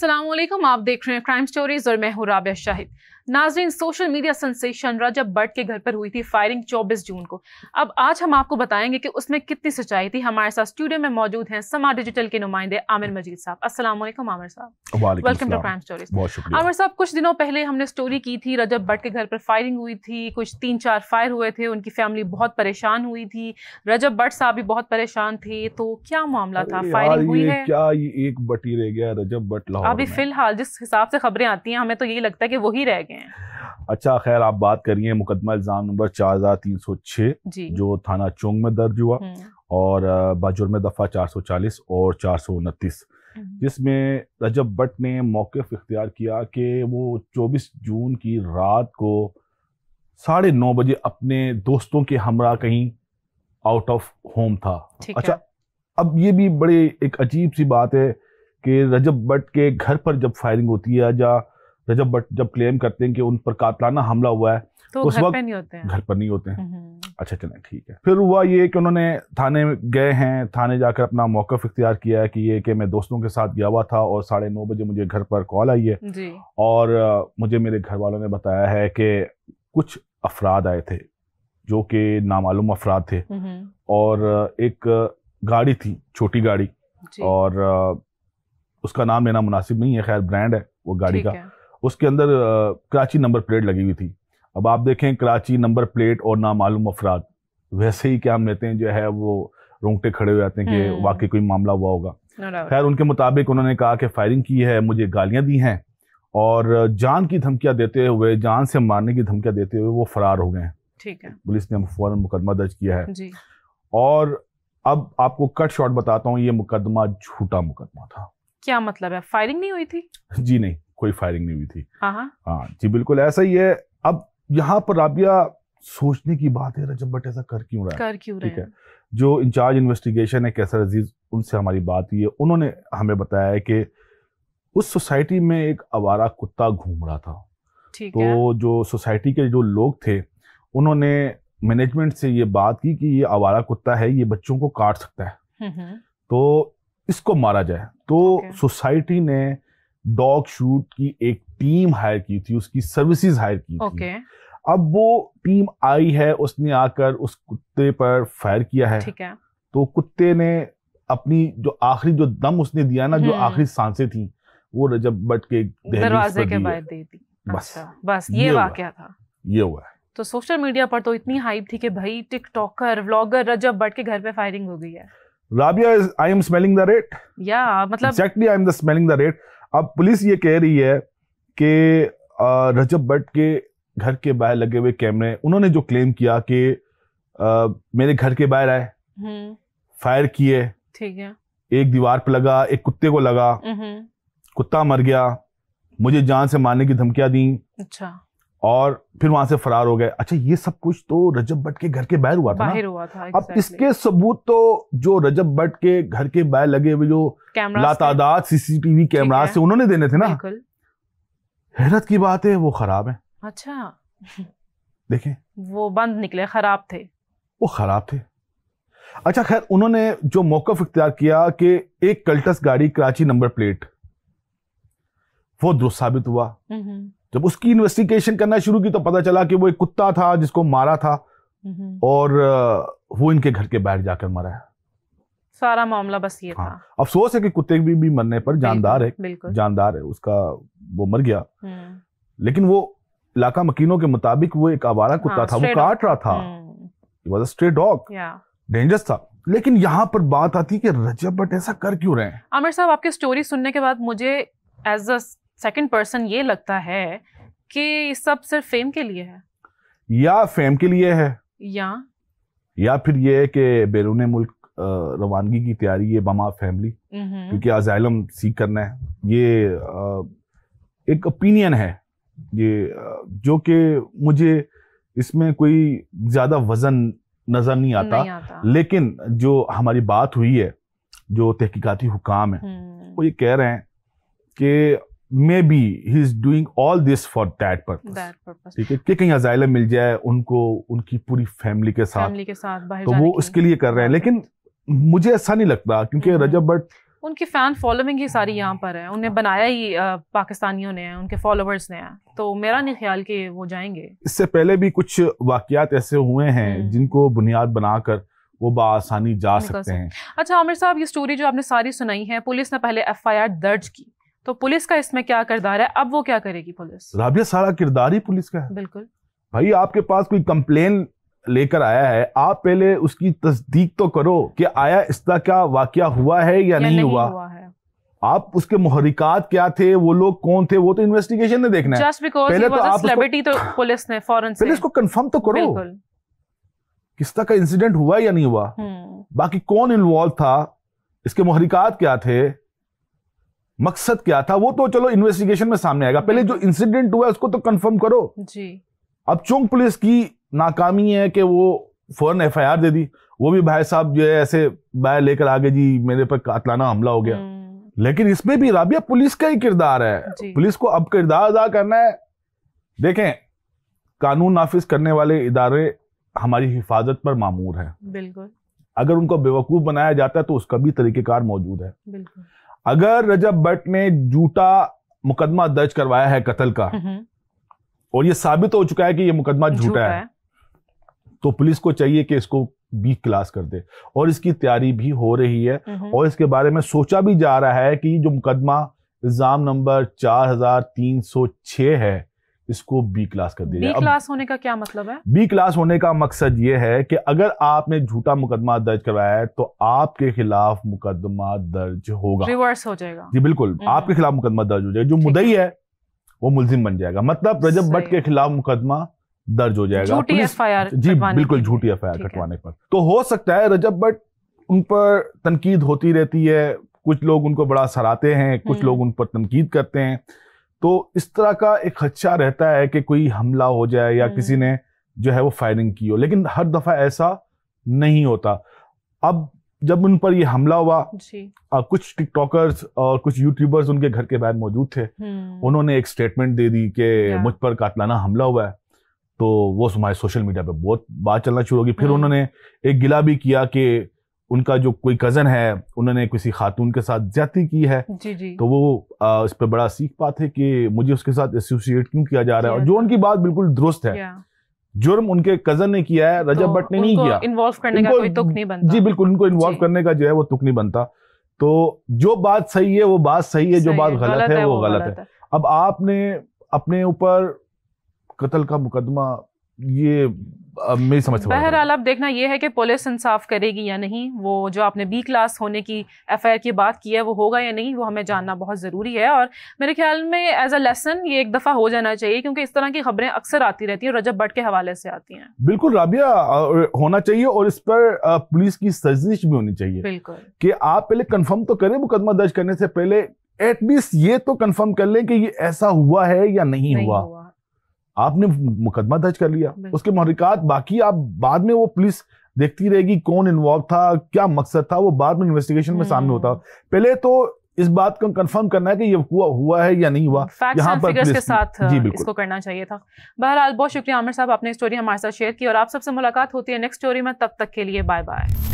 अस्सलाम वालेकुम, आप देख रहे हैं क्राइम स्टोरीज और मैं हूं राबिया शाहिद। नाज़रीन, सोशल मीडिया सेंसेशन रजब भट्ट के घर पर हुई थी फायरिंग 24 जून को। अब आज हम आपको बताएंगे कि उसमें कितनी सच्चाई थी। हमारे साथ स्टूडियो में मौजूद हैं समा डिजिटल के नुमाइंदे आमिर मजीद साहब। अस्सलाम वालेकुम आमिर साहब, वेलकम टू क्राइम स्टोरीज। बहुत शुक्रिया। आमिर साहब, कुछ दिनों पहले हमने स्टोरी की थी रजब भट्ट के घर पर फायरिंग हुई थी, कुछ 3-4 फायर हुए थे, उनकी फैमिली बहुत परेशान हुई थी, रजब भट्ट साहब भी बहुत परेशान थे। तो क्या मामला था? फायरिंग हुई है क्या? ये एक बटी रह गया रजब भट्ट लाहौर अभी फिलहाल जिस हिसाब से खबरें आती हैं, हमें तो यही लगता है कि वही रह गए हैं। अच्छा, खैर, आप बात करिए मुकदमा इल्जाम नंबर 4306 जो थाना चोंग में दर्ज हुआ और बाजुर्म दफा 440 और 429, जिसमें रजब भट्ट ने मौक़िफ़ इख्तियार किया कि वो 24 जून की रात को 9:30 बजे अपने दोस्तों के हमरा कहीं आउट ऑफ होम था। अच्छा, अब ये भी बड़े एक अजीब सी बात है कि रजब भट्ट के घर पर जब फायरिंग होती है या रजब भट्ट जब क्लेम करते हैं कि उन पर कातलाना हमला हुआ है तो उस वक्त घर पर नहीं होते हैं। अच्छा, चलें, ठीक है। फिर हुआ ये कि उन्होंने थाने गए हैं, थाने जाकर अपना मौक़िफ़ इख्तियार किया है कि ये कि मैं दोस्तों के साथ गया हुआ था और 9:30 बजे मुझे घर पर कॉल आई है जी। और मुझे मेरे घर वालों ने बताया है कि कुछ अफराद आए थे जो कि नामालूम अफराद थे और एक गाड़ी थी, छोटी गाड़ी, और उसका नाम लेना मुनासिब नहीं है, खैर ब्रांड है वो गाड़ी का। उसके अंदर कराची नंबर प्लेट लगी हुई थी। अब आप देखें, कराची नंबर प्लेट और नामालूम अफराद, वैसे ही क्या हम लेते हैं जो है वो रोंगटे खड़े हो जाते हैं कि वाकई कोई मामला हुआ होगा। खैर, उनके मुताबिक उन्होंने कहा कि फायरिंग की है, मुझे गालियां दी हैं और जान की धमकियां देते हुए, जान से मारने की धमकियां देते हुए वो फरार हो गए हैं। ठीक है। पुलिस ने फौरन मुकदमा दर्ज किया है जी। और अब आपको कट शॉट बताता हूँ, ये मुकदमा झूठा मुकदमा था। क्या मतलब है? फायरिंग नहीं हुई थी? जी नहीं, कोई फायरिंग नहीं हुई थी। हाँ जी, बिल्कुल ऐसा ही है। अब यहाँ पर राबिया सोचने की बात है, रजब भट्ट ऐसा कर क्यों रहा है? ठीक है। जो इंचार्ज इन्वेस्टिगेशन है कैसर अजीज, उनसे हमारी बात हुई है। उन्होंने हमें बताया है कि उस सोसाइटी में एक आवारा कुत्ता घूम रहा था। तो जो सोसाइटी के जो लोग थे उन्होंने मैनेजमेंट से ये बात की कि ये आवारा कुत्ता है, ये बच्चों को काट सकता है, तो इसको मारा जाए। तो सोसाइटी ने डॉग शूट की एक टीम हायर की थी, उसकी सर्विसेज हायर की थी। अब वो टीम आई है, उसने आकर उस कुत्ते पर फायर किया है। ठीक है। तो कुत्ते ने अपनी जो आखिरी जो दम उसने दिया ना, जो आखिरी सांसें थी, वो रजब भट्ट के दरवाजे के बाहर दे दी। बस ये वाकया था, ये हुआ है। तो सोशल मीडिया पर तो इतनी हाइप थी कि भाई टिकटॉकर व्लॉगर रजब भट्ट के घर पे फायरिंग हो गई है। Rabia, I am smelling the rate. या मतलब exactly, I am the smelling the rate. अब पुलिस ये कह रही है कि रजब भट्ट के घर के बाहर लगे हुए कैमरे, उन्होंने जो क्लेम किया कि मेरे घर के बाहर आए, फायर किए, ठीक है, एक दीवार पे लगा, एक कुत्ते को लगा, कुत्ता मर गया, मुझे जान से मारने की धमकियां दी। अच्छा। और फिर वहां से फरार हो गए। अच्छा, ये सब कुछ तो रजब भट्ट के घर के बाहर हुआ था ना? अब इसके सबूत तो जो रजब भट्ट के घर के बाहर लगे हुए जो लातादाद सीसीटीवी कैमरा से उन्होंने देने थे ना। हैरत की बात है, वो खराब है। अच्छा। देखें, वो बंद निकले, खराब थे। वो खराब थे। अच्छा, खैर, उन्होंने जो मौक़िफ़ इख्तियार किया कि एक कल्टस गाड़ी कराची नंबर प्लेट, वो दुरुस्त साबित हुआ। जब उसकी इन्वेस्टिगेशन करना शुरू की तो पता चला कि वो एक कुत्ता था जिसको मारा था और वो इनके घर के बाहर जाकर मरा है। सारा मामला बस ये था। अफसोस है कि कुत्ते भी मरने पर जानदार है, जानदार है उसका, वो मर गया। लेकिन वो इलाका मकीनों के मुताबिक वो एक आवारा कुत्ता था, वो काट रहा था, it was a stray dog, dangerous था। लेकिन यहाँ पर बात आती है कि रजब भट्ट ऐसा कर क्यों रहे हैं? आमिर साहब, आपकी स्टोरी सुनने के बाद मुझे एज अ सेकंड पर्सन ये लगता है कि सब सिर्फ फेम के लिए है, या फेम के लिए है, या फिर ये है कि बैरून मुल्क रवानगी की तैयारी है बमा फैमिली, क्योंकि अजाइलम सीख करना है। ये एक ओपिनियन है ये, जो कि मुझे इसमें कोई ज्यादा वजन नजर नहीं आता। लेकिन जो हमारी बात हुई है, जो तहकीकाती हुकाम है, वो ये कह रहे हैं कि may be he is doing all this for that purpose. ठीक है, कि कहीं अजाइलम मिल जाए उनको, उनकी पूरी फैमिली के साथ बाहर तो वो उसके लिए कर रहे हैं। लेकिन मुझे ऐसा नहीं लगता, क्योंकि रजब भट्ट उनकी फैन फॉलोइंग ही सारी यहाँ पर है, उन्हें बनाया ही पाकिस्तानियों ने है, उनके फॉलोवर्स ने है, तो मेरा नहीं ख्याल कि वो जाएंगे। इससे पहले भी कुछ वाकयात ऐसे हुए हैं जिनको बुनियाद बनाकर वो बासानी जा सकते हैं। अच्छा आमिर साहब, ये स्टोरी जो आपने सारी सुनाई है, पुलिस ने पहले FIR दर्ज की, तो पुलिस का इसमें क्या किरदार है, अब वो क्या करेगी पुलिस? राबिया, सारा किरदार ही पुलिस का है। बिल्कुल भाई, आपके पास कोई कंप्लेन लेकर आया है, आप पहले उसकी तस्दीक तो करो कि आया इस तरह का वाकया हुआ है या नहीं हुआ है। आप उसके मुहर्रिकात क्या थे, वो लोग कौन थे, वो तो इन्वेस्टिगेशन ने देखना है। Just because पहले he was तो a आप celebrity, तो पुलिस ने फौरन से पहले इसको कंफर्म तो करो किस तरह का इंसिडेंट हुआ या नहीं हुआ, बाकी कौन इन्वॉल्व था, इसके मुहर्रिकात क्या थे, मकसद क्या था, वो तो चलो इन्वेस्टिगेशन में सामने आएगा। पहले जो इंसिडेंट हुआ उसको तो कंफर्म करो जी। अब चुंग पुलिस की नाकामी है कि वो फौरन FIR दे दी, वो भी भाई साहब जो है ऐसे बाय लेकर आगे जी मेरे पर कातलाना हमला हो गया। लेकिन इसमें भी राबिया पुलिस का ही किरदार है, पुलिस को अब किरदार अदा करना है। देखें, कानून नाफिज करने वाले इदारे हमारी हिफाजत पर मामूर है, बिल्कुल। अगर उनको बेवकूफ बनाया जाता है तो उसका भी तरीकेकार मौजूद है, बिल्कुल। अगर रजब भट्ट ने झूठा मुकदमा दर्ज करवाया है कत्ल का और ये साबित हो चुका है कि ये मुकदमा झूठा है, तो पुलिस को चाहिए कि इसको B क्लास कर दे, और इसकी तैयारी भी हो रही है और इसके बारे में सोचा भी जा रहा है कि जो मुकदमा इल्जाम नंबर 4306 है इसको B क्लास कर दिया जाए। B क्लास होने का क्या मतलब है? B क्लास होने का मकसद ये है कि अगर आपने झूठा मुकदमा दर्ज करवाया है तो आपके खिलाफ मुकदमा दर्ज होगा, रिवर्स हो जाएगा। जी बिल्कुल, आपके खिलाफ मुकदमा दर्ज हो जाएगा, जो मुद्दई है वो मुलजिम बन जाएगा, मतलब रजब भट्ट के खिलाफ मुकदमा दर्ज हो जाएगा, झूठी FIR जी बिल्कुल, झूठी FIR कटवाने पर। तो हो सकता है रजब भट्ट, उन पर तनकीद होती रहती है, कुछ लोग उनको बड़ा सराहते हैं, कुछ लोग उन पर तनकीद करते हैं, तो इस तरह का एक खदशा रहता है कि कोई हमला हो जाए या किसी ने जो है वो फायरिंग की हो, लेकिन हर दफा ऐसा नहीं होता। अब जब उन पर ये हमला हुआ, कुछ टिकटॉकर्स और कुछ यूट्यूबर्स उनके घर के बाहर मौजूद थे, उन्होंने एक स्टेटमेंट दे दी कि मुझ पर कातलाना हमला हुआ है, तो वो हमारे सोशल मीडिया पे बहुत बात चलना शुरू होगी। फिर उन्होंने एक गिला भी किया कि उनका जो कोई कजन है उन्होंने किसी खातून के साथ ज्यादती की है, जी। तो वो इस पे बड़ा सीख पाते कि मुझे उसके साथ एसोसिएट क्यों किया जा रहा है, और जो उनकी बात बिल्कुल दुरुस्त है, जुर्म उनके कजन ने किया है, रजब भट्ट ने नहीं किया। इन्वॉल्व करने का कोई तुक नहीं बनता, जी बिल्कुल, उनको इन्वॉल्व करने का जो है वो तुक नहीं बनता। तो जो बात सही है वो बात सही है, जो बात गलत है वो गलत है। अब आपने अपने ऊपर कत्ल का मुकदमा, ये मेरी समझ। बहरहाल अब देखना यह है कि पुलिस इंसाफ करेगी या नहीं, वो जो आपने B क्लास होने की FIR की बात की है वो होगा या नहीं, वो हमें जानना बहुत ज़रूरी है। और मेरे ख्याल में एज अ लेसन ये एक दफ़ा हो जाना चाहिए, क्योंकि इस तरह की खबरें अक्सर आती रहती हैं, रजब भट्ट के हवाले से आती हैं। बिल्कुल राबिया, होना चाहिए, और इस पर पुलिस की साजिश भी होनी चाहिए, बिल्कुल, कि आप पहले कंफर्म तो करें मुकदमा दर्ज करने से पहले, एटलीस्ट ये तो कंफर्म कर लें कि ये ऐसा हुआ है या नहीं हुआ। आपने मुकदमा दर्ज कर लिया, उसके मुहर्रिकात बाकी आप बाद में वो पुलिस देखती रहेगी कौन इन्वॉल्व था, क्या मकसद था, वो बाद में इन्वेस्टिगेशन में सामने होता। पहले तो इस बात को कंफर्म करना है कि ये हुआ है या नहीं हुआ, यहाँ पर फिगर्स के साथ इसको करना चाहिए था। बहरहाल बहुत शुक्रिया आमिर साहब, आपने स्टोरी हमारे साथ शेयर की, और आप सबसे मुलाकात होती है नेक्स्ट स्टोरी में, तब तक के लिए बाय बाय।